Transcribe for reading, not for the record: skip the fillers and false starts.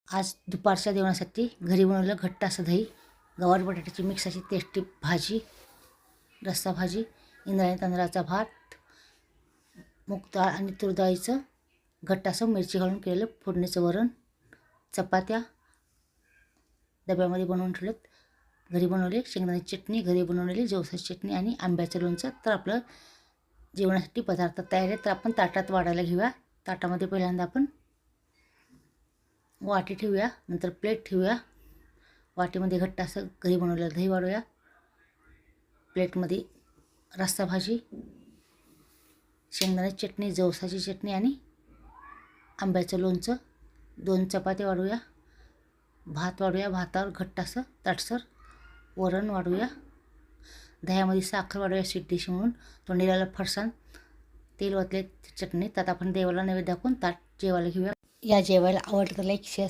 आज दुपारच्या जेवणासाठी घरी बनवलं घट्ट असं दही, गवार बटाट्याची मिक्स अशी टेस्टी भाजी, रस्सा भाजी, इंद्रायणी तांदळाचा भात, मूग डाळ आणि तूर डाळीचं घट्ट असं मिरची घालून केलेलं फोडणीचं वरण, चपात्या डब्यामध्ये बनवून ठेवलेत, घरी बनवले शेंगदाण्याची चटणी, घरी बनवलेली जवसाची चटणी आणि आंब्याचं लोणचं. तर आपलं जेवणासाठी पदार्थ तयार आहे. तर आपण ताटात वाढायला घेऊया. ताटामध्ये पहिल्यांदा आपण वाटी ठेवूया, नंतर प्लेट ठेवूया. वाटीमध्ये घट्ट असं घरी बनवलेलं दही वाढूया. प्लेटमध्ये रस्सा भाजी, शेंगदाण्याची चटणी, जवसाची चटणी आणि आंब्याचं लोणचं. 2 चपात्या वाढूया. भात वाढूया. भातावर घट्ट असं ताटसर वरण वाढूया. दह्यामध्ये साखर वाढूया स्वीट डिश म्हणून. तोंडीला फरसाण, तेल ओतले चटणी. त्यात आपण देवाला नैवेद्य दाखवून ताट जेवायला घेऊया. या जेवायला आवडतं लाईक शेअर